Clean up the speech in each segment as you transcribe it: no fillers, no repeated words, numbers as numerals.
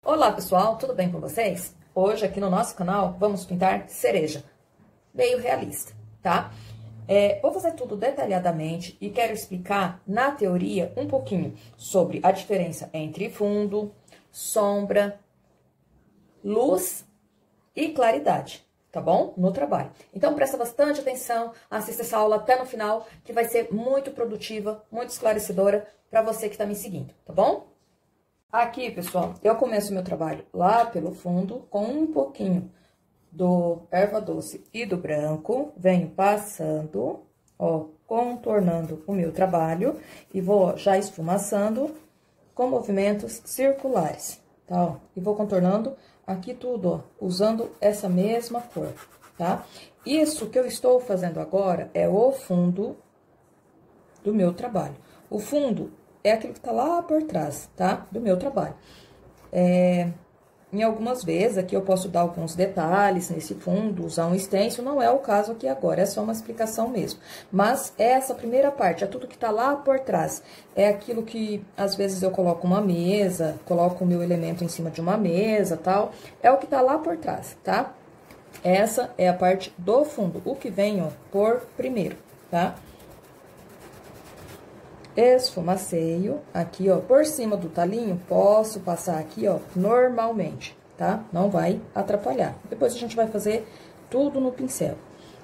Olá pessoal, tudo bem com vocês? Hoje aqui no nosso canal vamos pintar cereja, meio realista, tá? Vou fazer tudo detalhadamente e quero explicar na teoria um pouquinho sobre a diferença entre fundo, sombra, luz e claridade, tá bom? No trabalho. Então presta bastante atenção, assista essa aula até no final, que vai ser muito produtiva, muito esclarecedora para você que está me seguindo, tá bom? Aqui, pessoal, eu começo meu trabalho lá pelo fundo, com um pouquinho do erva doce e do branco. Venho passando, ó, contornando o meu trabalho e vou já esfumaçando com movimentos circulares, tá? Ó, e vou contornando aqui tudo, ó, usando essa mesma cor, tá? Isso que eu estou fazendo agora é o fundo do meu trabalho. O fundo é aquilo que tá lá por trás, tá? Do meu trabalho. Em algumas vezes aqui eu posso dar alguns detalhes nesse fundo, usar um stencil, não é o caso aqui agora, é só uma explicação mesmo. Mas essa primeira parte, é tudo que tá lá por trás. É aquilo que, às vezes, eu coloco uma mesa, coloco o meu elemento em cima de uma mesa, tal. É o que tá lá por trás, tá? Essa é a parte do fundo, o que vem, ó, por primeiro, tá? Esfumaceio aqui, ó, por cima do talinho, posso passar aqui, ó, normalmente, tá? Não vai atrapalhar. Depois a gente vai fazer tudo no pincel.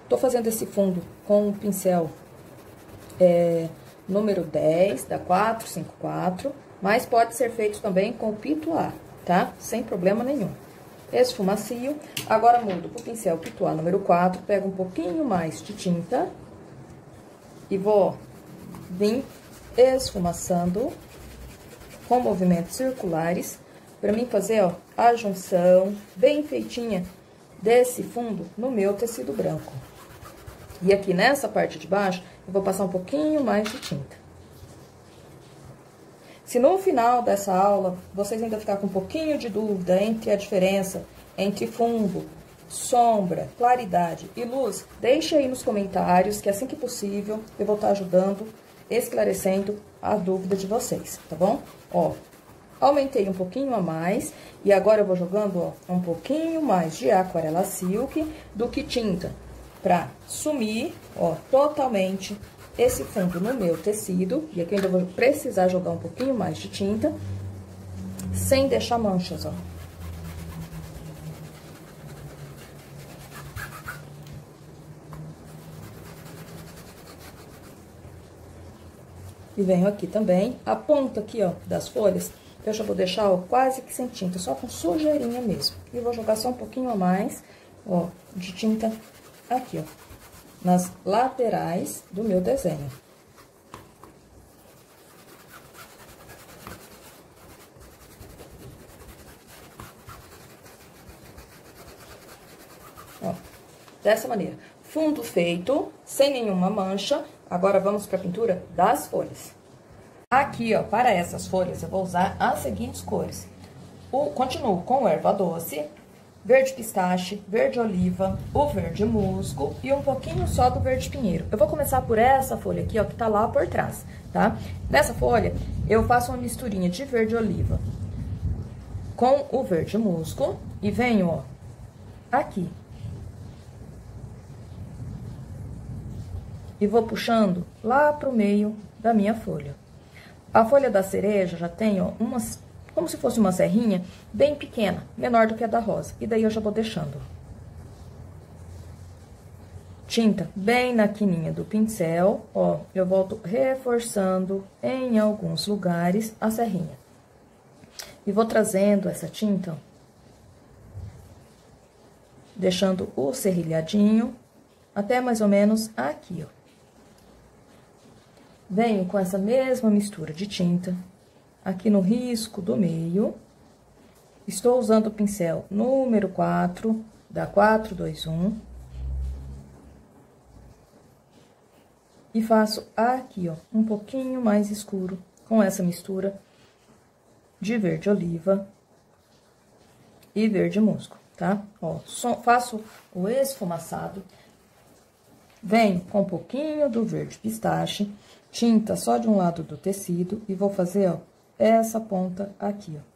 Tô fazendo esse fundo com o pincel número 10, da 454, mas pode ser feito também com o Pituá, tá? Sem problema nenhum. Esfumacio, agora mudo pro pincel Pituá número 4, pego um pouquinho mais de tinta e vou vir esfumaçando com movimentos circulares, para mim fazer, ó, a junção bem feitinha desse fundo no meu tecido branco. E aqui nessa parte de baixo, eu vou passar um pouquinho mais de tinta. Se no final dessa aula, vocês ainda ficar com um pouquinho de dúvida entre a diferença entre fundo, sombra, claridade e luz, deixe aí nos comentários, que assim que possível, eu vou estar ajudando, esclarecendo a dúvida de vocês, tá bom? Ó, aumentei um pouquinho a mais e agora eu vou jogando, ó, um pouquinho mais de aquarela silk do que tinta, pra sumir, ó, totalmente esse fundo no meu tecido. E aqui eu ainda vou precisar jogar um pouquinho mais de tinta, sem deixar manchas, ó. E venho aqui também, a ponta aqui, ó, das folhas, eu já vou deixar, ó, quase que sem tinta, só com sujeirinha mesmo. E vou jogar só um pouquinho a mais, ó, de tinta aqui, ó, nas laterais do meu desenho. Ó, dessa maneira. Fundo feito, sem nenhuma mancha. Agora, vamos para a pintura das folhas. Aqui, ó, para essas folhas, eu vou usar as seguintes cores. Continuo com o erva doce, verde pistache, verde oliva, o verde musgo e um pouquinho só do verde pinheiro. Eu vou começar por essa folha aqui, ó, que tá lá por trás, tá? Nessa folha, eu faço uma misturinha de verde oliva com o verde musgo e venho, ó, aqui. E vou puxando lá pro meio da minha folha. A folha da cereja já tem, ó, umas, como se fosse uma serrinha bem pequena, menor do que a da rosa. E daí eu já vou deixando tinta bem na quininha do pincel, ó. Eu volto reforçando em alguns lugares a serrinha. E vou trazendo essa tinta, ó, deixando o serrilhadinho até mais ou menos aqui, ó. Venho com essa mesma mistura de tinta aqui no risco do meio. Estou usando o pincel número 4, da 421. E faço aqui, ó, um pouquinho mais escuro com essa mistura de verde oliva e verde musgo, tá? Ó, faço o esfumaçado. Venho com um pouquinho do verde pistache, tinta só de um lado do tecido e vou fazer, ó, essa ponta aqui, ó.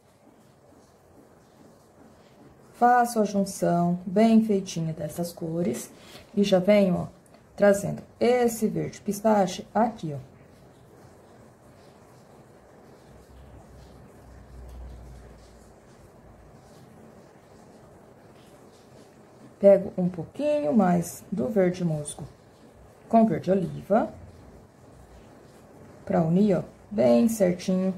faço a junção bem feitinha dessas cores e já venho, ó, trazendo esse verde pistache aqui, ó. Pego um pouquinho mais do verde musgo com verde oliva, pra unir, ó, bem certinho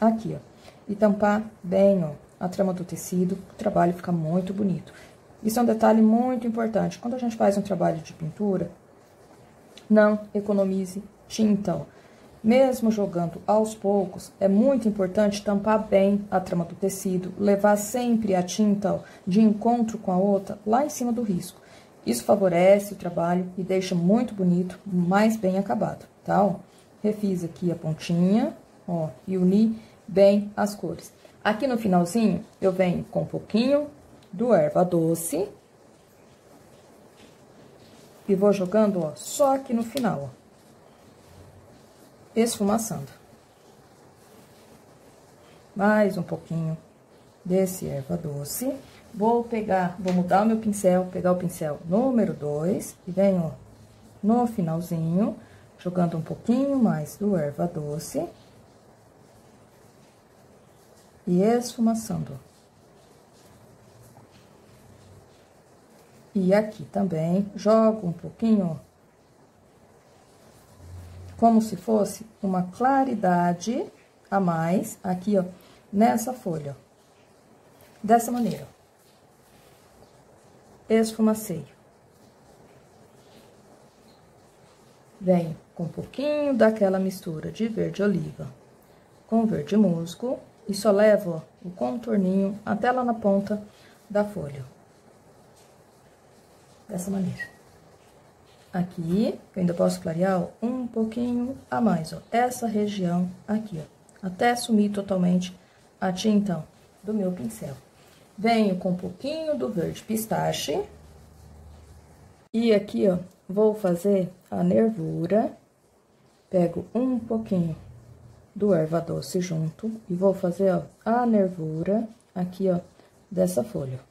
aqui, ó. E tampar bem, ó, a trama do tecido, o trabalho fica muito bonito. Isso é um detalhe muito importante. Quando a gente faz um trabalho de pintura, não economize tinta, ó. Mesmo jogando aos poucos, é muito importante tampar bem a trama do tecido, levar sempre a tinta, ó, de encontro com a outra lá em cima do risco. Isso favorece o trabalho e deixa muito bonito, mais bem acabado, tá? Ó, refiz aqui a pontinha, ó, e uni bem as cores. Aqui no finalzinho, eu venho com um pouquinho do erva doce e vou jogando, ó, só aqui no final, ó, esfumaçando. Mais um pouquinho desse erva doce. Vou mudar o meu pincel, pegar o pincel número 2 e venho, ó, no finalzinho, jogando um pouquinho mais do erva doce e esfumaçando. E aqui também, jogo um pouquinho, ó, como se fosse uma claridade a mais, aqui, ó, nessa folha, ó. Dessa maneira. Esfumaceio. Venho com um pouquinho daquela mistura de verde oliva com verde musgo e só levo, ó, o contorninho até lá na ponta da folha. Dessa maneira. Aqui, eu ainda posso clarear, ó, um pouquinho a mais, ó, essa região aqui, ó, até sumir totalmente a tinta, ó, do meu pincel. Venho com um pouquinho do verde pistache e aqui, ó, vou fazer a nervura. Pego um pouquinho do erva doce junto e vou fazer, ó, a nervura aqui, ó, dessa folha.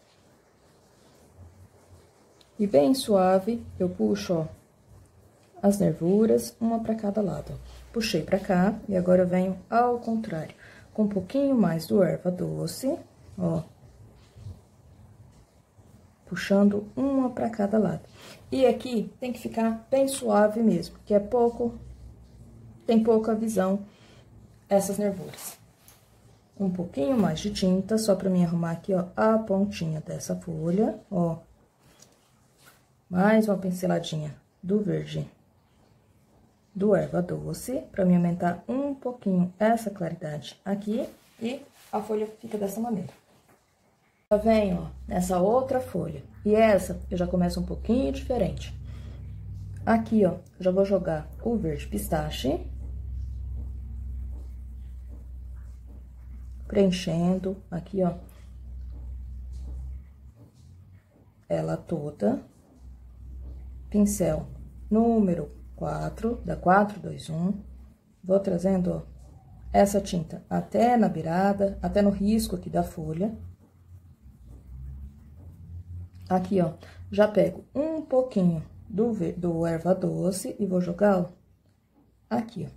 E bem suave, eu puxo, ó, as nervuras, uma para cada lado. Puxei para cá e agora eu venho ao contrário, com um pouquinho mais do erva doce, ó. Puxando uma para cada lado. E aqui tem que ficar bem suave mesmo, que é pouco, tem pouca visão essas nervuras. Um pouquinho mais de tinta, só para mim arrumar aqui, ó, a pontinha dessa folha, ó. Mais uma pinceladinha do verde, do erva doce, para me aumentar um pouquinho essa claridade aqui, e a folha fica dessa maneira. Já venho, ó, nessa outra folha, e essa eu já começo um pouquinho diferente. Aqui, ó, já vou jogar o verde pistache, preenchendo aqui, ó, ela toda. Pincel número 4, da 421, vou trazendo, ó, essa tinta até na beirada, até no risco aqui da folha. Aqui, ó, já pego um pouquinho do erva doce e vou jogar, ó, aqui, ó.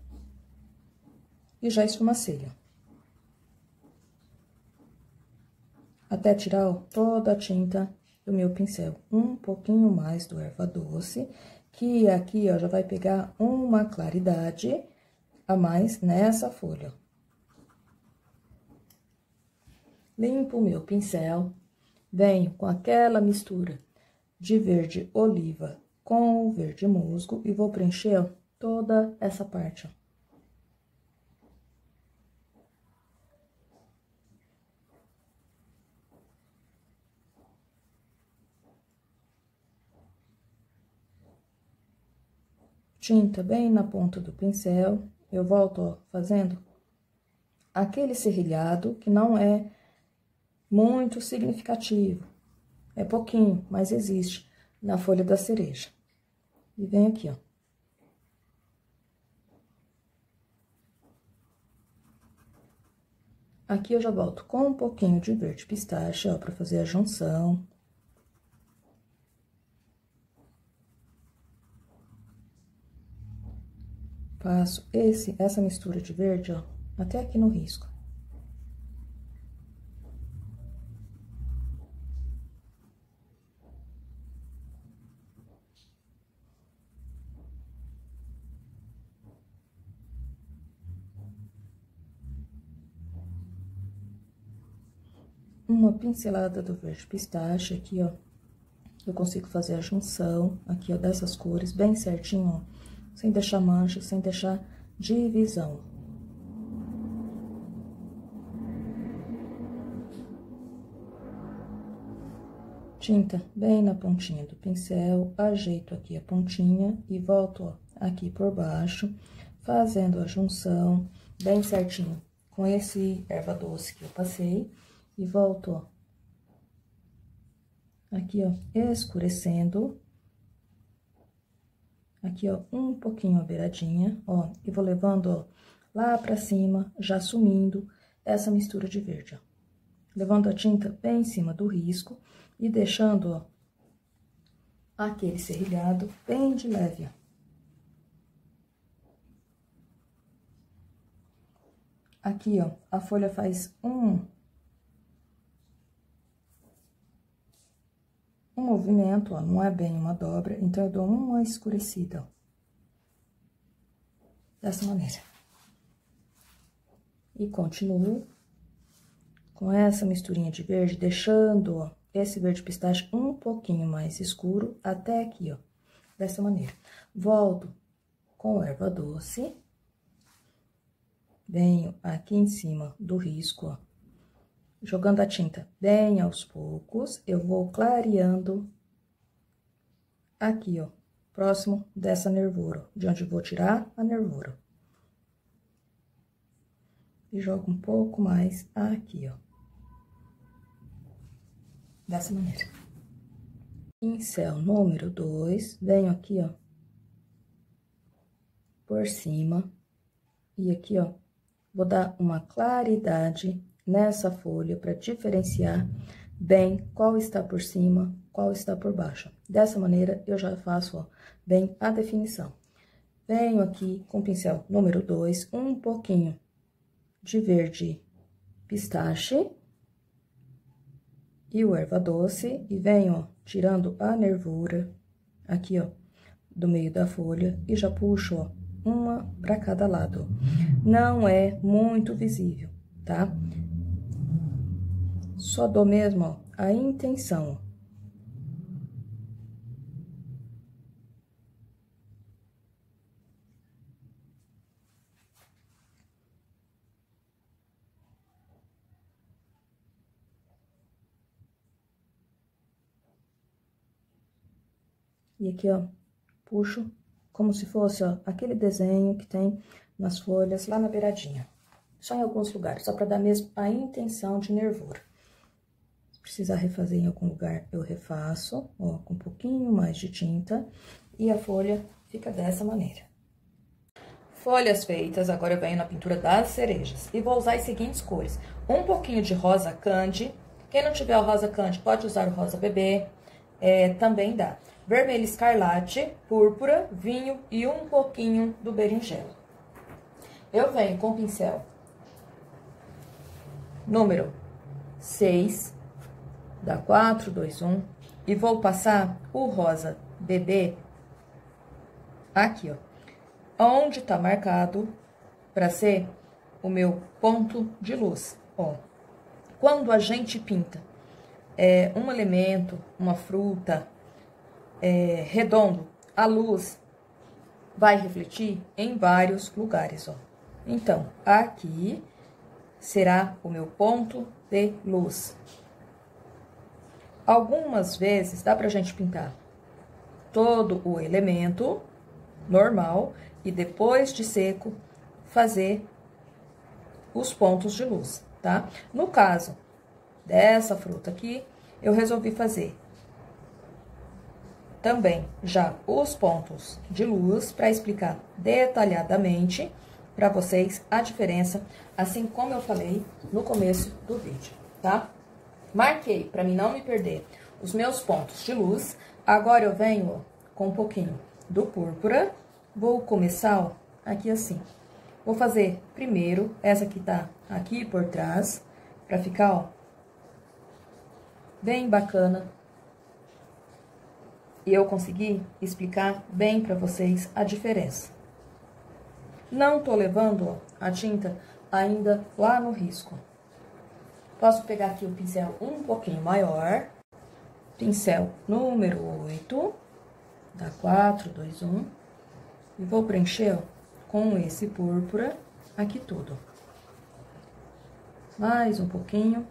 E já esfumaceio. Até tirar, ó, toda a tinta do meu pincel. Um pouquinho mais do erva doce, que aqui, ó, já vai pegar uma claridade a mais nessa folha. Limpo o meu pincel, venho com aquela mistura de verde oliva com o verde musgo e vou preencher, ó, toda essa parte, ó. Tinta bem na ponta do pincel, eu volto, ó, fazendo aquele serrilhado que não é muito significativo, é pouquinho, mas existe na folha da cereja. E venho aqui, ó. Aqui eu já volto com um pouquinho de verde pistache, ó, pra fazer a junção. Passo essa mistura de verde, ó, até aqui no risco. Uma pincelada do verde pistache aqui, ó. Eu consigo fazer a junção aqui, ó, dessas cores bem certinho, ó, sem deixar mancha, sem deixar divisão. Tinta bem na pontinha do pincel, ajeito aqui a pontinha e volto, ó, aqui por baixo, fazendo a junção bem certinho com esse erva doce que eu passei e volto, ó, aqui, ó, escurecendo. Aqui, ó, um pouquinho a beiradinha, ó, e vou levando, ó, lá pra cima, já sumindo essa mistura de verde, ó. Levando a tinta bem em cima do risco e deixando, ó, aquele serrilhado bem de leve, ó. Aqui, ó, a folha faz um movimento, ó, não é bem uma dobra, então eu dou uma escurecida, ó, dessa maneira. E continuo com essa misturinha de verde, deixando, ó, esse verde pistache um pouquinho mais escuro, até aqui, ó, dessa maneira. Volto com erva doce, venho aqui em cima do risco, ó, jogando a tinta bem aos poucos, eu vou clareando aqui, ó, próximo dessa nervura, de onde eu vou tirar a nervura. E jogo um pouco mais aqui, ó, dessa maneira. Pincel número 2, venho aqui, ó, por cima, e aqui, ó, vou dar uma claridade nessa folha para diferenciar bem qual está por cima, qual está por baixo. Dessa maneira, eu já faço, ó, bem a definição. Venho aqui com o pincel número 2, um pouquinho de verde pistache e o erva doce, e venho, ó, tirando a nervura aqui, ó, do meio da folha, e já puxo, ó, uma para cada lado. Não é muito visível, tá? Só dou mesmo, ó, a intenção. E aqui, ó, puxo como se fosse, ó, aquele desenho que tem nas folhas lá na beiradinha. Só em alguns lugares, só para dar mesmo a intenção de nervura. Se precisar refazer em algum lugar, eu refaço, ó, com um pouquinho mais de tinta. E a folha fica dessa maneira. Folhas feitas, agora eu venho na pintura das cerejas. E vou usar as seguintes cores. Um pouquinho de rosa candy. Quem não tiver o rosa candy, pode usar o rosa bebê. Também dá. Vermelho escarlate, púrpura, vinho e um pouquinho do berinjela. Eu venho com o pincel número 6, da 4, 2, 1, e vou passar o rosa bebê aqui, ó, onde tá marcado para ser o meu ponto de luz, ó. Quando a gente pinta um elemento, uma fruta, redondo, a luz vai refletir em vários lugares, ó. Então, aqui será o meu ponto de luz. Algumas vezes dá pra gente pintar todo o elemento normal e depois de seco fazer os pontos de luz, tá? No caso dessa fruta aqui, eu resolvi fazer também já os pontos de luz para explicar detalhadamente para vocês a diferença, assim como eu falei no começo do vídeo, tá? Marquei para mim não me perder os meus pontos de luz. Agora eu venho ó, com um pouquinho do púrpura, vou começar ó, aqui assim. Vou fazer primeiro essa que tá aqui por trás, para ficar ó, bem bacana. E eu consegui explicar bem para vocês a diferença. Não tô levando ó, a tinta ainda lá no risco. Posso pegar aqui o pincel um pouquinho maior. Pincel número 8. Dá 4, 2, 1. E vou preencher ó, com esse púrpura aqui tudo. Mais um pouquinho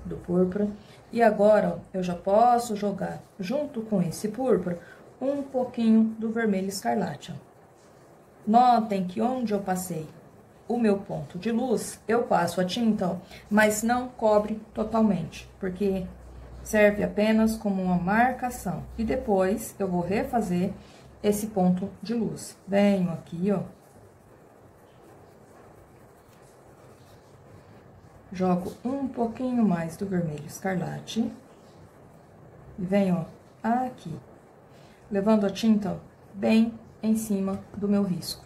do púrpura. E agora, ó, eu já posso jogar junto com esse púrpura um pouquinho do vermelho escarlate, ó. Notem que onde eu passei o meu ponto de luz, eu passo a tinta, ó, mas não cobre totalmente, porque serve apenas como uma marcação. E depois, eu vou refazer esse ponto de luz. Venho aqui, ó. Jogo um pouquinho mais do vermelho escarlate. E venho, ó, aqui. Levando a tinta, ó, bem em cima do meu risco.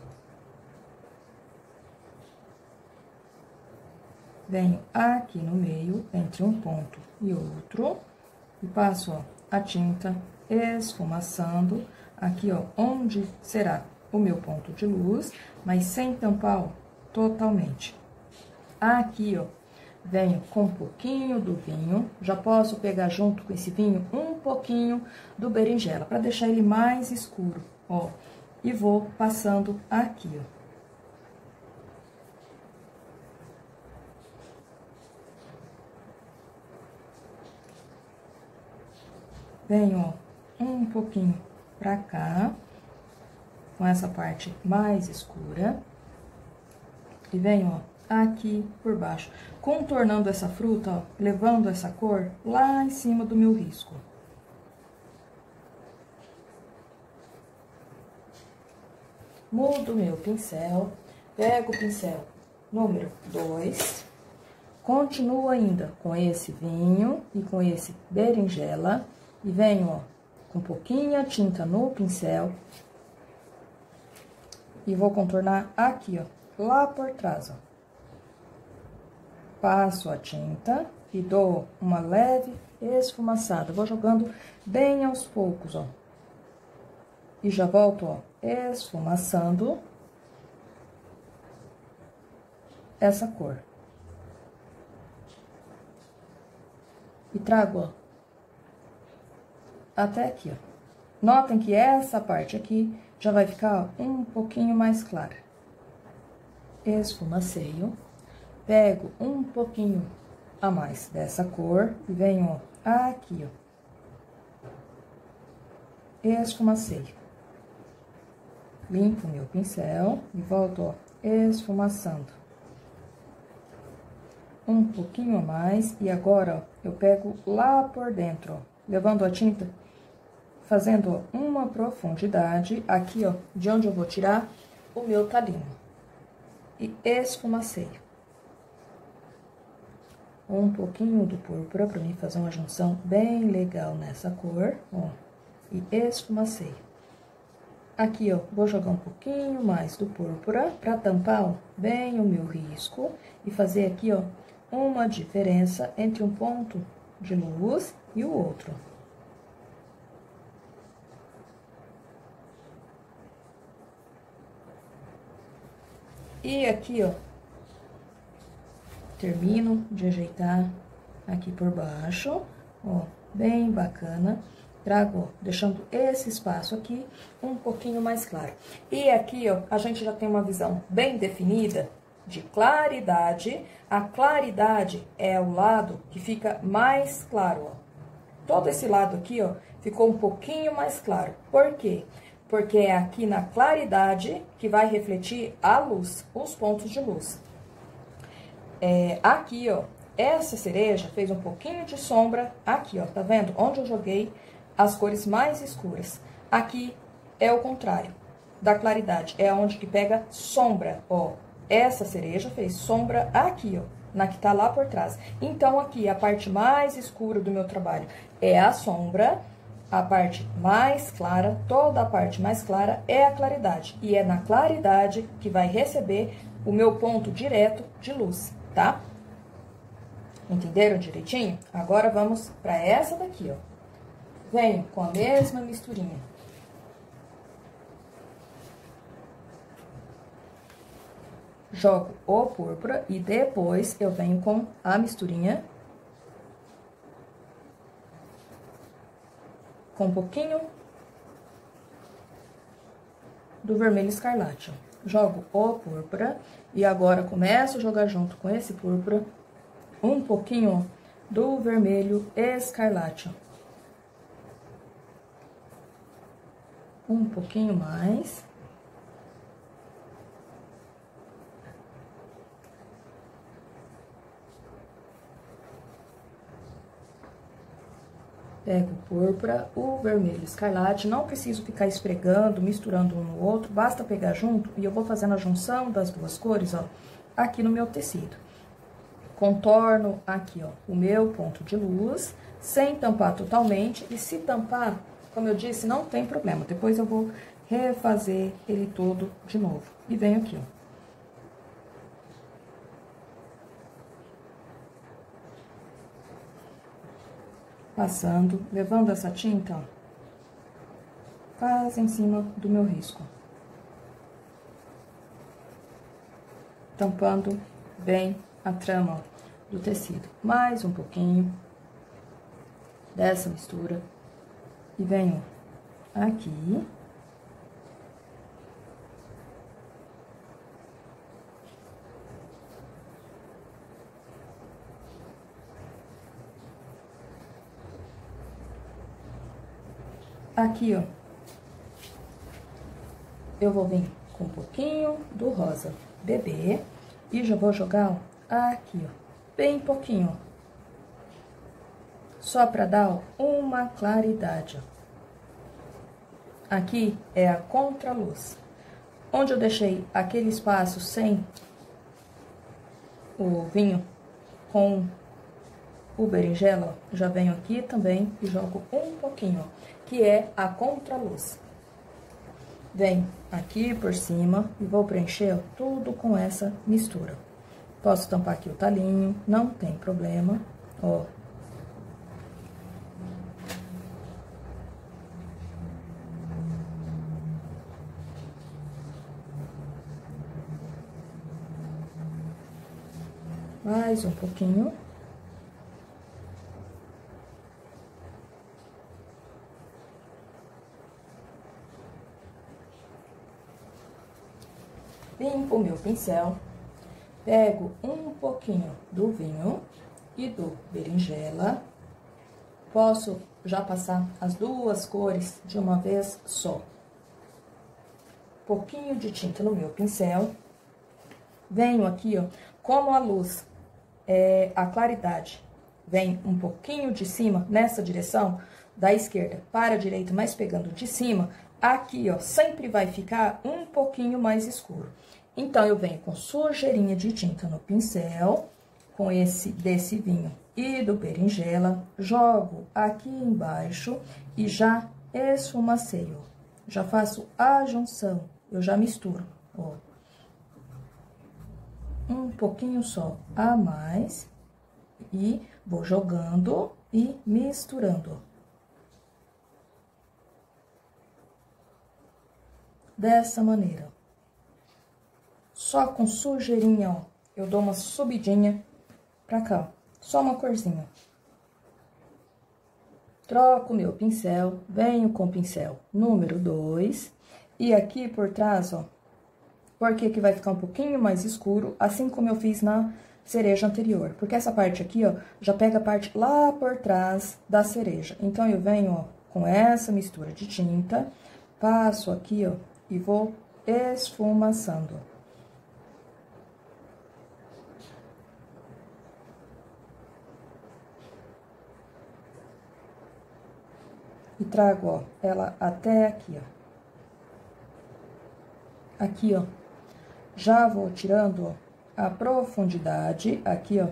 Venho aqui no meio, entre um ponto e outro. E passo, ó, a tinta esfumaçando aqui, ó, onde será o meu ponto de luz, mas sem tampar, ó, totalmente. Aqui, ó, venho com um pouquinho do vinho, já posso pegar junto com esse vinho um pouquinho do berinjela, para deixar ele mais escuro, ó. E vou passando aqui, ó. Venho, ó, um pouquinho pra cá, com essa parte mais escura. E venho, ó, aqui por baixo, contornando essa fruta, ó, levando essa cor lá em cima do meu risco. Mudo meu pincel, pego o pincel número 2, continuo ainda com esse vinho e com esse berinjela, e venho, ó, com pouquinha tinta no pincel, e vou contornar aqui, ó, lá por trás, ó. Passo a tinta e dou uma leve esfumaçada, vou jogando bem aos poucos, ó. E já volto, ó, esfumaçando essa cor. E trago, ó, até aqui, ó. Notem que essa parte aqui já vai ficar, ó, um pouquinho mais clara. Esfumaceio, pego um pouquinho a mais dessa cor e venho, ó, aqui, ó. Esfumaceio. Limpo meu pincel e volto, ó, esfumaçando. Um pouquinho a mais. E agora, ó, eu pego lá por dentro, ó, levando a tinta, fazendo, ó, uma profundidade aqui, ó, de onde eu vou tirar o meu talinho. E esfumaceio. Um pouquinho do púrpura pra mim fazer uma junção bem legal nessa cor, ó. E esfumaceio. Aqui, ó, vou jogar um pouquinho mais do púrpura pra tampar, ó, bem o meu risco e fazer aqui, ó, uma diferença entre um ponto de luz e o outro. E aqui, ó, termino de ajeitar aqui por baixo, ó, bem bacana. Trago, ó, deixando esse espaço aqui um pouquinho mais claro. E aqui, ó, a gente já tem uma visão bem definida de claridade. A claridade é o lado que fica mais claro, ó. Todo esse lado aqui, ó, ficou um pouquinho mais claro. Por quê? Porque é aqui na claridade que vai refletir a luz, os pontos de luz. Aqui, ó, essa cereja fez um pouquinho de sombra aqui, ó, tá vendo? Onde eu joguei as cores mais escuras. Aqui é o contrário. da claridade, é onde que pega sombra, ó. Essa cereja fez sombra aqui, ó, na que tá lá por trás. Então, aqui, a parte mais escura do meu trabalho é a sombra, a parte mais clara, toda a parte mais clara é a claridade. E é na claridade que vai receber o meu ponto direto de luz, tá? Entenderam direitinho? Agora, vamos pra essa daqui, ó. Venho com a mesma misturinha. Jogo o púrpura e depois eu venho com a misturinha. Com um pouquinho do vermelho escarlate. Jogo o púrpura e agora começo a jogar junto com esse púrpura um pouquinho do vermelho escarlate. Um pouquinho mais. Pego o púrpura, o vermelho escarlate, não preciso ficar esfregando, misturando um no outro, basta pegar junto e eu vou fazendo a junção das duas cores, ó, aqui no meu tecido. Contorno aqui, ó, o meu ponto de luz, sem tampar totalmente, e se tampar, como eu disse, não tem problema, depois eu vou refazer ele todo de novo. E venho aqui, ó. Passando, levando essa tinta, ó, quase em cima do meu risco. Tampando bem a trama, ó, do tecido. Mais um pouquinho dessa mistura. E venho aqui. Aqui, ó, eu vou vir com um pouquinho do rosa bebê e já vou jogar, ó, aqui, ó, bem pouquinho, ó, só pra dar, ó, uma claridade, ó. Aqui é a contraluz. Onde eu deixei aquele espaço sem o vinho com o berinjela, ó, já venho aqui também e jogo um pouquinho, ó, que é a contraluz. Venho aqui por cima e vou preencher, ó, tudo com essa mistura. Posso tampar aqui o talinho, não tem problema, ó. Mais um pouquinho. Limpo o meu pincel, pego um pouquinho do vinho e do berinjela. Posso já passar as duas cores de uma vez só. Pouquinho de tinta no meu pincel. Venho aqui, ó, como a luz, a claridade vem um pouquinho de cima, nessa direção, da esquerda para a direita, mas pegando de cima, aqui, ó, sempre vai ficar um pouquinho mais escuro. Então, eu venho com sujeirinha de tinta no pincel, com desse vinho e do berinjela, jogo aqui embaixo e já esfumaceio, ó. Já faço a junção, eu já misturo, ó. Um pouquinho só a mais e vou jogando e misturando, ó. Dessa maneira. Só com sujeirinha, ó, eu dou uma subidinha pra cá, ó. Só uma corzinha. Troco o meu pincel, venho com o pincel número 2. E aqui por trás, ó, porque que vai ficar um pouquinho mais escuro, assim como eu fiz na cereja anterior. Porque essa parte aqui, ó, já pega a parte lá por trás da cereja. Então, eu venho, ó, com essa mistura de tinta, passo aqui, ó, e vou esfumaçando. E trago, ó, ela até aqui, ó. aqui, ó, já vou tirando, ó, a profundidade aqui, ó,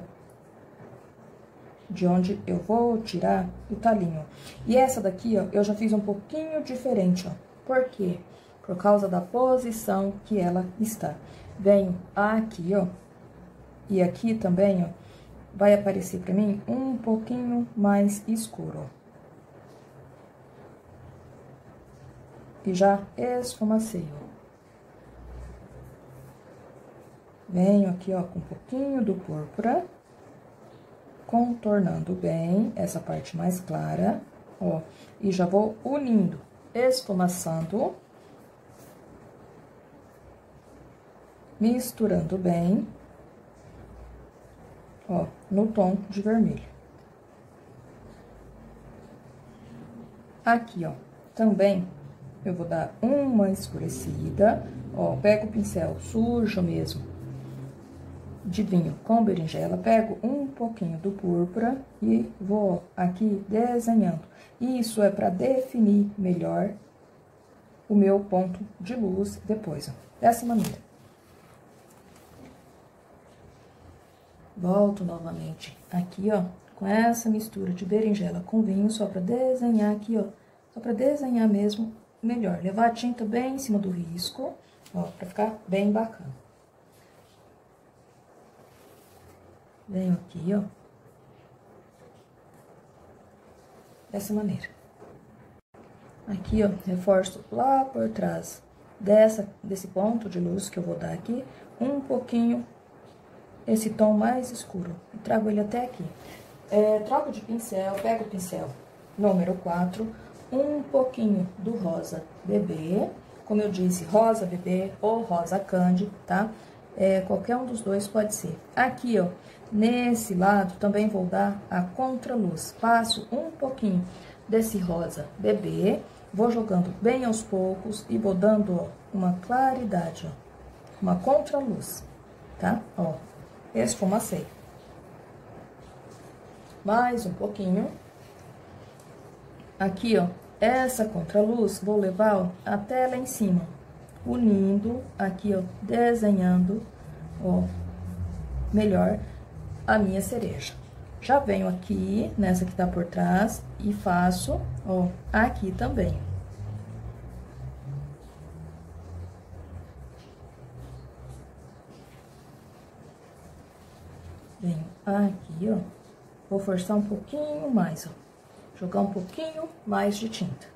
de onde eu vou tirar o talinho. E essa daqui, ó, eu já fiz um pouquinho diferente, ó. Por quê? Por causa da posição que ela está. Venho aqui, ó, e aqui também, ó, vai aparecer pra mim um pouquinho mais escuro, ó. E já esfumacei, ó. Venho aqui, ó, com um pouquinho do púrpura, contornando bem essa parte mais clara, ó. E já vou unindo, esfumaçando, misturando bem, ó, no tom de vermelho. Aqui, ó, também eu vou dar uma escurecida, ó, pego o pincel sujo mesmo, de vinho com berinjela, pego um pouquinho do púrpura e vou aqui desenhando. Isso é para definir melhor o meu ponto de luz depois, ó, dessa maneira. Volto novamente aqui, ó, com essa mistura de berinjela com vinho, só para desenhar aqui, ó, só para desenhar mesmo melhor. Levar a tinta bem em cima do risco, ó, para ficar bem bacana. Venho aqui, ó, dessa maneira. Aqui, ó, reforço lá por trás desse ponto de luz que eu vou dar aqui, um pouquinho esse tom mais escuro, e trago ele até aqui. Troco de pincel, pego o pincel número 4, um pouquinho do rosa bebê, como eu disse, rosa bebê ou rosa candy, tá? Qualquer um dos dois pode ser. Aqui, ó, nesse lado, também vou dar a contraluz. Passo um pouquinho desse rosa bebê, vou jogando bem aos poucos e vou dando, ó, uma claridade, ó, uma contraluz, tá? Ó, esfumacei. Mais um pouquinho. Aqui, ó, essa contraluz, vou levar, ó, até lá em cima, unindo aqui, ó, desenhando, ó, melhor a minha cereja. Já venho aqui, nessa que tá por trás, e faço, ó, aqui também. Venho aqui, ó, vou forçar um pouquinho mais, ó, jogar um pouquinho mais de tinta.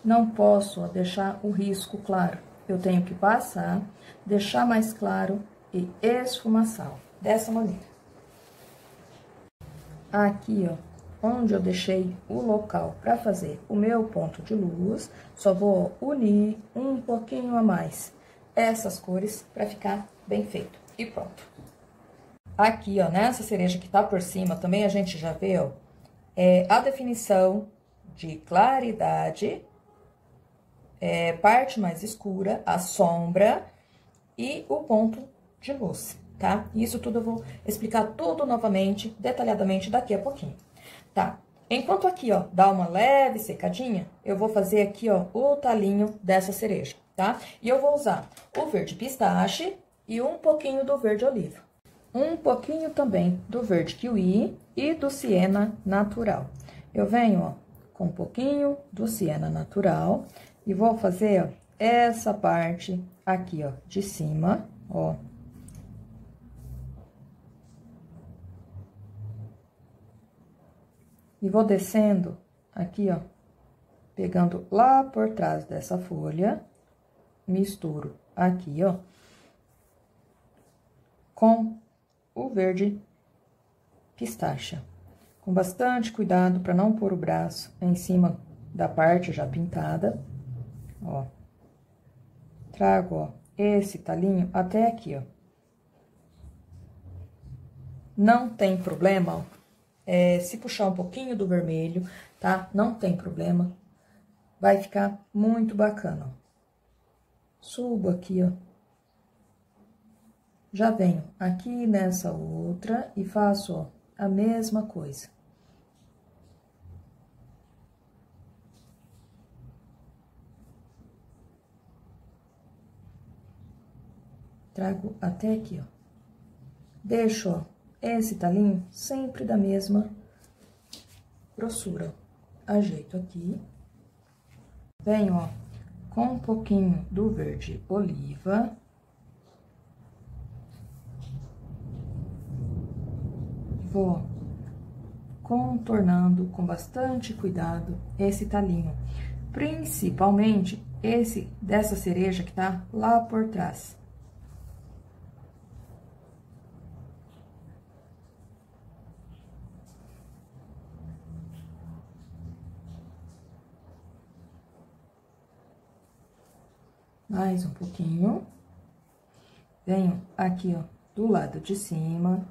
Não posso, ó, deixar o risco claro. Eu tenho que passar, deixar mais claro e esfumaçar, ó, dessa maneira. Aqui, ó, onde eu deixei o local para fazer o meu ponto de luz, só vou unir um pouquinho a mais essas cores para ficar bem feito. E pronto. Aqui, ó, nessa cereja que tá por cima, também a gente já vê, ó, a definição de claridade, parte mais escura, a sombra e o ponto de luz, tá? Isso tudo eu vou explicar tudo novamente, detalhadamente, daqui a pouquinho, tá? Enquanto aqui, ó, dá uma leve secadinha, eu vou fazer aqui, ó, o talinho dessa cereja, tá? E eu vou usar o verde pistache e um pouquinho do verde oliva. Um pouquinho também do verde kiwi e do siena natural. Eu venho, ó, com um pouquinho do siena natural e vou fazer, ó, essa parte aqui, ó, de cima, ó. E vou descendo aqui, ó, pegando lá por trás dessa folha, misturo aqui, ó, com o verde pistache. Com bastante cuidado para não pôr o braço em cima da parte já pintada, ó. Trago, ó, esse talinho até aqui, ó. Não tem problema, ó, se puxar um pouquinho do vermelho, tá? Não tem problema. Vai ficar muito bacana, ó. Subo aqui, ó. Já venho aqui nessa outra e faço, ó, a mesma coisa. trago até aqui, ó. Deixo, ó, esse talinho sempre da mesma grossura. Ajeito aqui. Venho, ó, com um pouquinho do verde oliva. Vou contornando com bastante cuidado esse talinho. Principalmente esse dessa cereja que tá lá por trás. Mais um pouquinho. Venho aqui, ó, do lado de cima,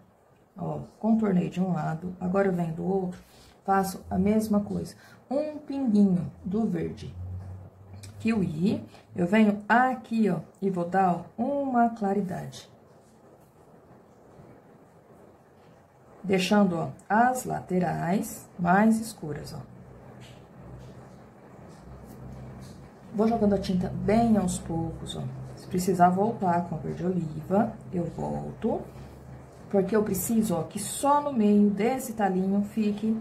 ó, contornei de um lado, agora eu venho do outro, faço a mesma coisa. Um pinguinho do verde kiwi, eu venho aqui, ó, e vou dar, ó, uma claridade. Deixando, ó, as laterais mais escuras, ó. Vou jogando a tinta bem aos poucos, ó. Se precisar voltar com o verde oliva, eu volto. Porque eu preciso, ó, que só no meio desse talinho fique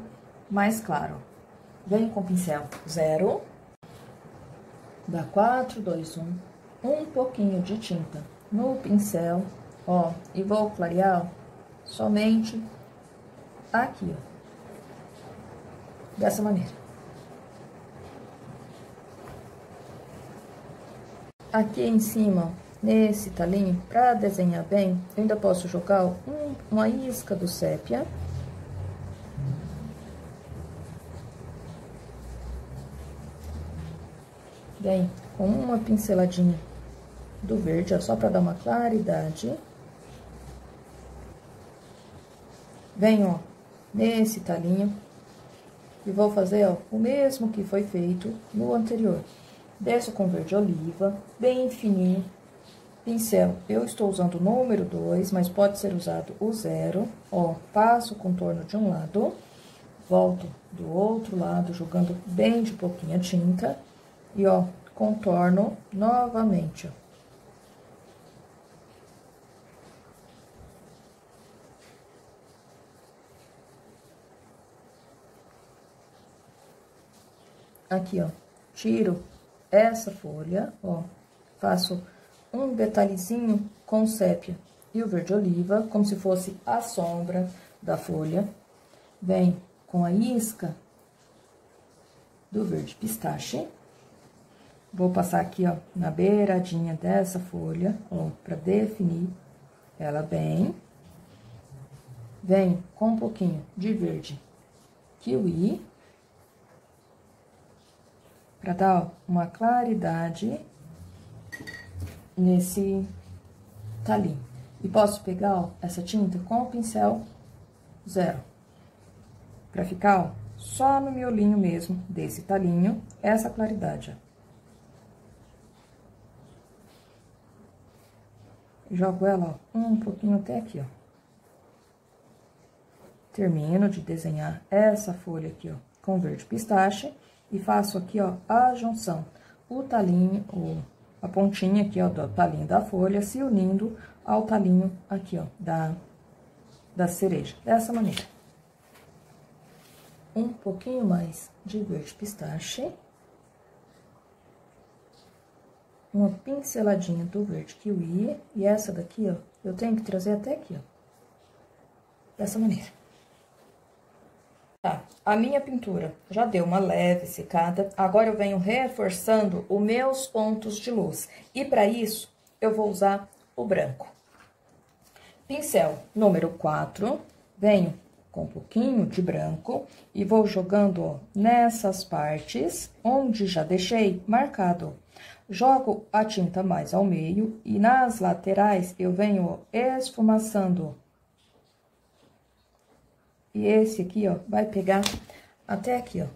mais claro. Venho com o pincel 0. Dá 4, 2, 1. Um pouquinho de tinta no pincel, ó. E vou clarear, ó, somente aqui, ó. Dessa maneira. Aqui em cima, nesse talinho, pra desenhar bem, eu ainda posso jogar, ó, uma isca do sépia. Vem com uma pinceladinha do verde, ó, só pra dar uma claridade. Venho, ó, nesse talinho e vou fazer, ó, o mesmo que foi feito no anterior. Desço com verde oliva, bem fininho. Pincel, eu estou usando o número 2, mas pode ser usado o 0. Ó, passo o contorno de um lado, volto do outro lado, jogando bem de pouquinha tinta. E, ó, contorno novamente, ó. Aqui, ó, tiro essa folha, ó, faço um detalhezinho com sépia e o verde oliva, como se fosse a sombra da folha. Vem com a isca do verde pistache. Vou passar aqui, ó, na beiradinha dessa folha, ó, pra definir ela bem. Venho com um pouquinho de verde kiwi. Pra dar, ó, uma claridade nesse talinho. E posso pegar, ó, essa tinta com o pincel 0. Pra ficar, ó, só no miolinho mesmo desse talinho, essa claridade, ó. Jogo ela, ó, um pouquinho até aqui, ó. Termino de desenhar essa folha aqui, ó, com verde pistache. E faço aqui, ó, a junção, o talinho, a pontinha aqui, ó, do talinho da folha, se unindo ao talinho aqui, ó, da cereja, dessa maneira. Um pouquinho mais de verde pistache. Uma pinceladinha do verde kiwi, e essa daqui, ó, eu tenho que trazer até aqui, ó, dessa maneira. Tá, a minha pintura já deu uma leve secada, agora eu venho reforçando os meus pontos de luz. E para isso, eu vou usar o branco. Pincel número 4, venho com um pouquinho de branco e vou jogando, ó, nessas partes onde já deixei marcado. Jogo a tinta mais ao meio e nas laterais eu venho, ó, esfumaçando. E esse aqui, ó, vai pegar até aqui, ó.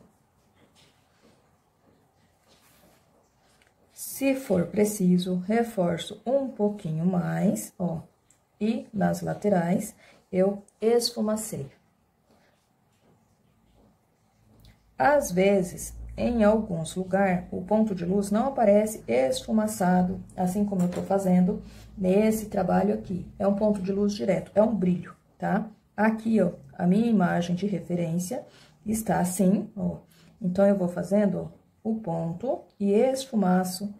Se for preciso, reforço um pouquinho mais, ó. E nas laterais, eu esfumaceio. Às vezes, em alguns lugares, o ponto de luz não aparece esfumaçado, assim como eu tô fazendo nesse trabalho aqui. É um ponto de luz direto, é um brilho, tá? Aqui, ó, a minha imagem de referência está assim, ó. Então, eu vou fazendo, ó, o ponto e esfumaço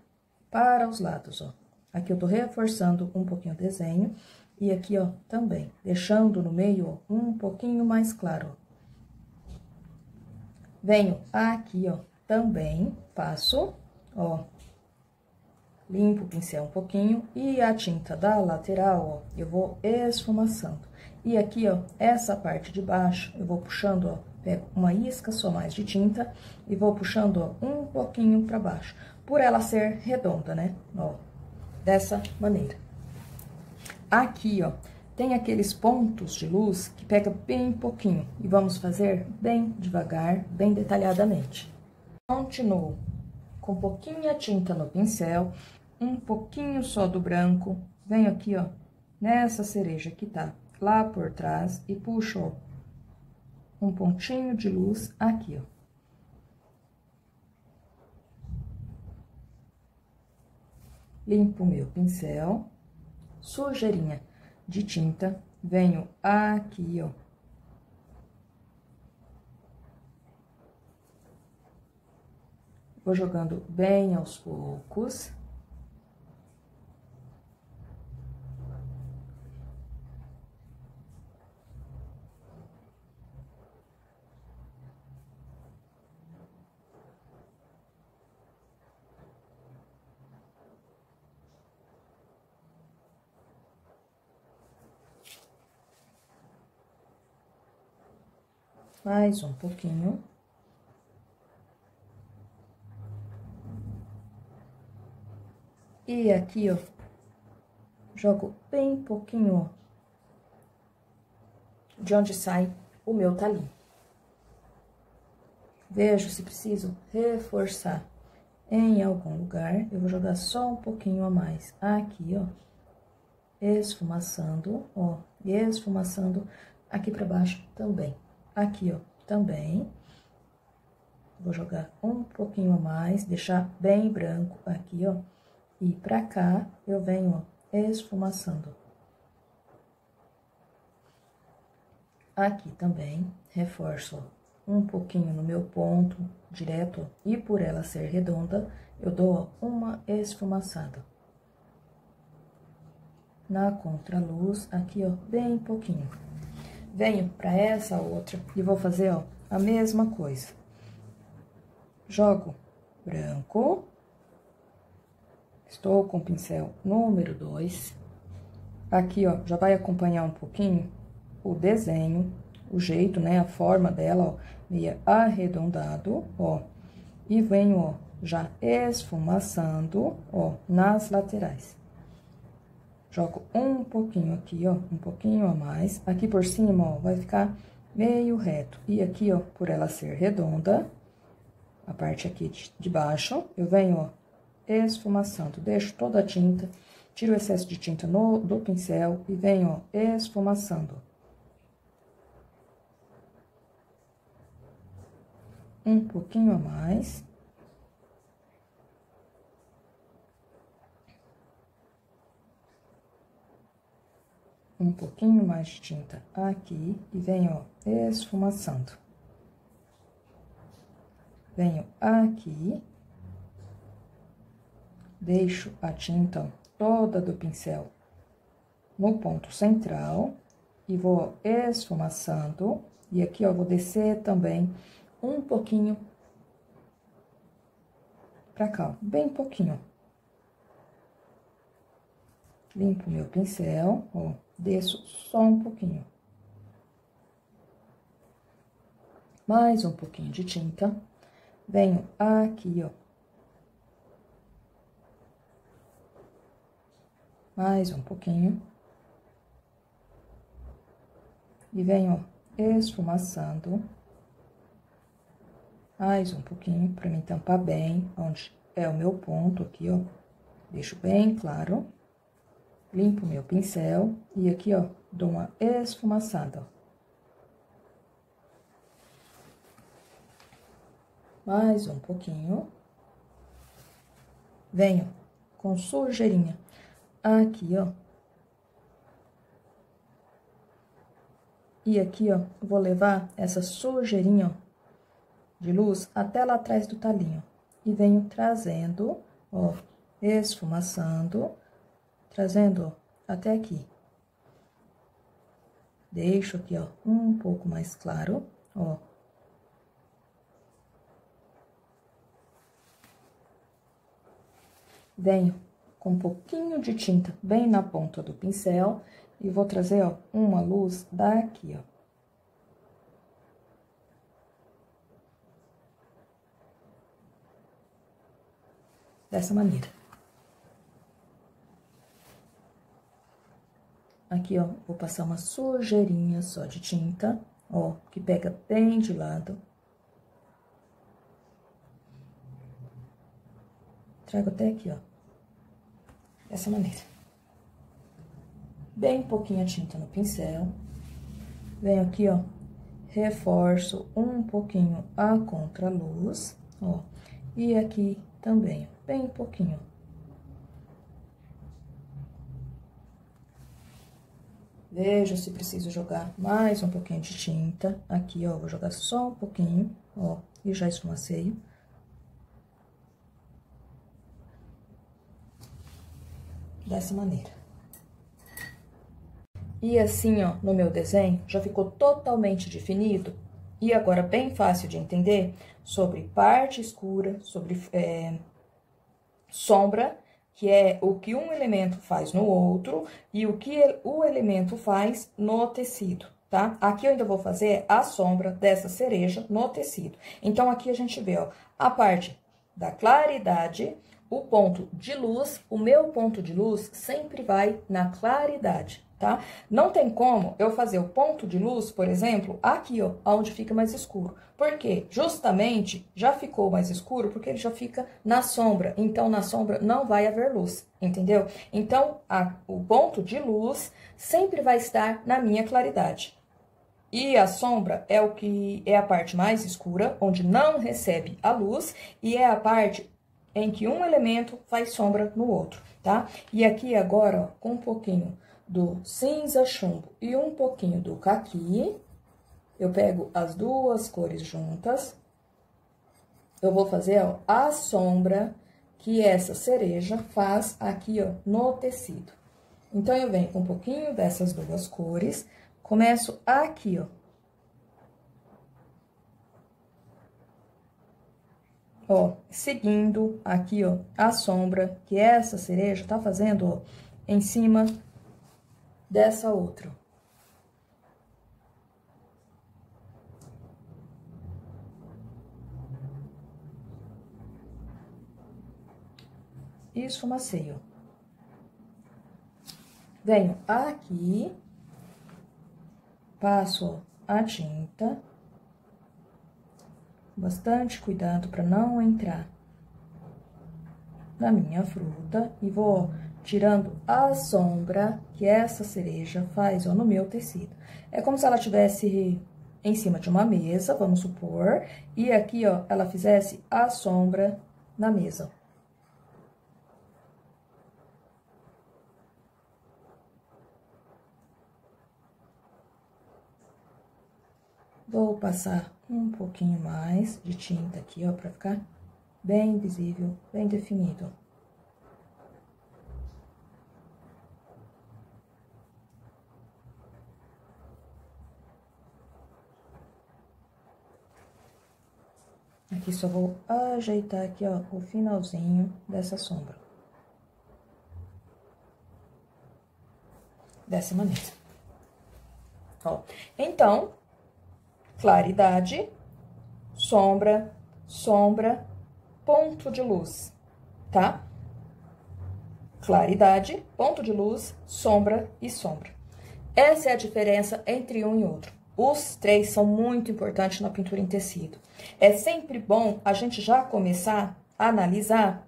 para os lados, ó. Aqui eu tô reforçando um pouquinho o desenho e aqui, ó, também, deixando no meio, ó, um pouquinho mais claro, ó. Venho aqui, ó, também passo, ó, limpo o pincel um pouquinho e a tinta da lateral, ó, eu vou esfumaçando. E aqui, ó, essa parte de baixo, eu vou puxando, ó, pego uma isca só mais de tinta e vou puxando, ó, um pouquinho pra baixo, por ela ser redonda, né? Ó, dessa maneira. Aqui, ó, tem aqueles pontos de luz que pega bem pouquinho e vamos fazer bem devagar, bem detalhadamente. Continuo com pouquinha tinta no pincel, um pouquinho só do branco, venho aqui, ó, nessa cereja que tá lá por trás e puxo, ó, um pontinho de luz aqui, ó. Limpo o meu pincel, sujeirinha de tinta, venho aqui, ó. Vou jogando bem aos poucos. Mais um pouquinho. E aqui, ó, jogo bem pouquinho, ó, de onde sai o meu talim. Vejo se preciso reforçar em algum lugar, eu vou jogar só um pouquinho a mais. Aqui, ó, esfumaçando, ó, e esfumaçando aqui pra baixo também. Aqui, ó, também. Vou jogar um pouquinho a mais, deixar bem branco aqui, ó. E pra cá, eu venho, ó, esfumaçando. Aqui também, reforço, ó, um pouquinho no meu ponto direto, ó, e por ela ser redonda, eu dou, ó, uma esfumaçada. Na contraluz, aqui, ó, bem pouquinho. Venho pra essa outra e vou fazer, ó, a mesma coisa. Jogo branco. Estou com o pincel número 2. Aqui, ó, já vai acompanhar um pouquinho o desenho, o jeito, né, a forma dela, ó, meio arredondado, ó. E venho, ó, já esfumaçando, ó, nas laterais. Jogo um pouquinho aqui, ó, um pouquinho a mais. Aqui por cima, ó, vai ficar meio reto. E aqui, ó, por ela ser redonda, a parte aqui de baixo, eu venho, ó, esfumaçando. Deixo toda a tinta, tiro o excesso de tinta do pincel e venho, ó, esfumaçando. Um pouquinho a mais. Um pouquinho mais de tinta aqui e venho, ó, esfumaçando. Venho aqui, deixo a tinta, ó, toda do pincel no ponto central e vou esfumaçando. E aqui, ó, vou descer também um pouquinho pra cá, ó, bem pouquinho. Limpo meu pincel, ó, desço só um pouquinho. Mais um pouquinho de tinta. Venho aqui, ó. Mais um pouquinho. E venho, ó, esfumaçando. Mais um pouquinho, pra me tampar bem, onde é o meu ponto aqui, ó. Deixo bem claro. Limpo meu pincel e aqui, ó, dou uma esfumaçada, ó. mais um pouquinho. Venho com sujeirinha aqui, ó. E aqui, ó, vou levar essa sujeirinha, ó, de luz até lá atrás do talinho. E venho trazendo, ó, esfumaçando, trazendo, ó, até aqui. Deixo aqui, ó, um pouco mais claro, ó. Venho com um pouquinho de tinta bem na ponta do pincel e vou trazer, ó, uma luz daqui, ó. Dessa maneira. Aqui, ó, vou passar uma sujeirinha só de tinta, ó, que pega bem de lado. Trago até aqui, ó. Dessa maneira. Bem pouquinha tinta no pincel. Venho aqui, ó, reforço um pouquinho a contraluz, ó. E aqui também, ó, bem pouquinho. Vejo se preciso jogar mais um pouquinho de tinta. Aqui, ó, vou jogar só um pouquinho, ó, e já esfumaceio. Dessa maneira. E assim, ó, no meu desenho, já ficou totalmente definido. E agora, bem fácil de entender sobre parte escura, sobre sombra, que é o que um elemento faz no outro e o que o elemento faz no tecido, tá? Aqui eu ainda vou fazer a sombra dessa cereja no tecido. Então, aqui a gente vê, ó, a parte da claridade, o ponto de luz, o meu ponto de luz sempre vai na claridade, tá? Não tem como eu fazer o ponto de luz, por exemplo, aqui, ó, onde fica mais escuro. Por quê? Justamente já ficou mais escuro porque ele já fica na sombra. Então, na sombra não vai haver luz, entendeu? Então, o ponto de luz sempre vai estar na minha claridade. E a sombra é o que é a parte mais escura, onde não recebe a luz, e é a parte em que um elemento faz sombra no outro, tá? E aqui agora, ó, com um pouquinho do cinza chumbo e um pouquinho do caqui, eu pego as duas cores juntas, eu vou fazer, ó, a sombra que essa cereja faz aqui, ó, no tecido. Então, eu venho com um pouquinho dessas duas cores, começo aqui, ó. Ó, seguindo aqui, ó, a sombra que essa cereja tá fazendo, ó, em cima dessa outra. E esfumaceio. Venho aqui, passo a tinta, bastante cuidado para não entrar na minha fruta, e vou tirando a sombra que essa cereja faz, ó, no meu tecido. É como se ela tivesse em cima de uma mesa, vamos supor, e aqui, ó, ela fizesse a sombra na mesa. Vou passar um pouquinho mais de tinta aqui, ó, pra ficar bem visível, bem definido. Aqui só vou ajeitar aqui, ó, o finalzinho dessa sombra. Dessa maneira. Ó, então, claridade, sombra, sombra, ponto de luz, tá? Claridade, ponto de luz, sombra e sombra. Essa é a diferença entre um e outro. Os três são muito importantes na pintura em tecido. É sempre bom a gente já começar a analisar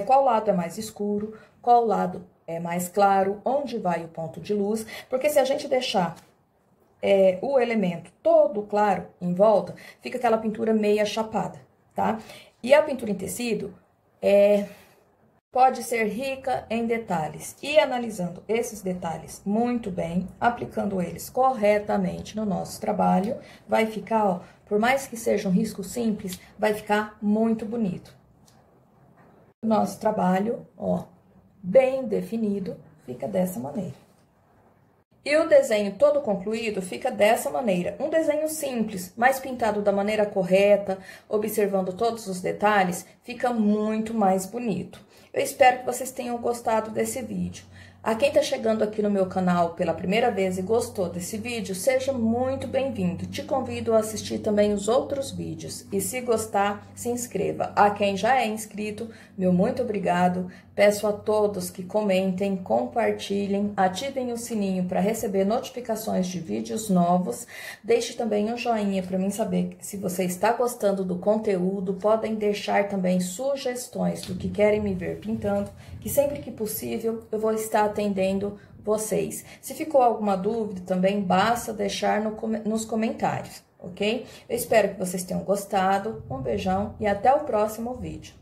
qual lado é mais escuro, qual lado é mais claro, onde vai o ponto de luz, porque se a gente deixar o elemento todo claro em volta, fica aquela pintura meia chapada, tá? E a pintura em tecido pode ser rica em detalhes. E analisando esses detalhes muito bem, aplicando eles corretamente no nosso trabalho, vai ficar, ó, por mais que seja um risco simples, vai ficar muito bonito. O nosso trabalho, ó, bem definido, fica dessa maneira. E o desenho todo concluído fica dessa maneira. Um desenho simples, mas pintado da maneira correta, observando todos os detalhes, fica muito mais bonito. Eu espero que vocês tenham gostado desse vídeo. A quem está chegando aqui no meu canal pela primeira vez e gostou desse vídeo, seja muito bem-vindo. Te convido a assistir também os outros vídeos. E se gostar, se inscreva. A quem já é inscrito, meu muito obrigado. Peço a todos que comentem, compartilhem, ativem o sininho para receber notificações de vídeos novos. Deixe também um joinha para mim saber se você está gostando do conteúdo. Podem deixar também sugestões do que querem me ver pintando, que sempre que possível eu vou estar atendendo vocês. Se ficou alguma dúvida também, basta deixar nos comentários, ok? Eu espero que vocês tenham gostado. Um beijão e até o próximo vídeo.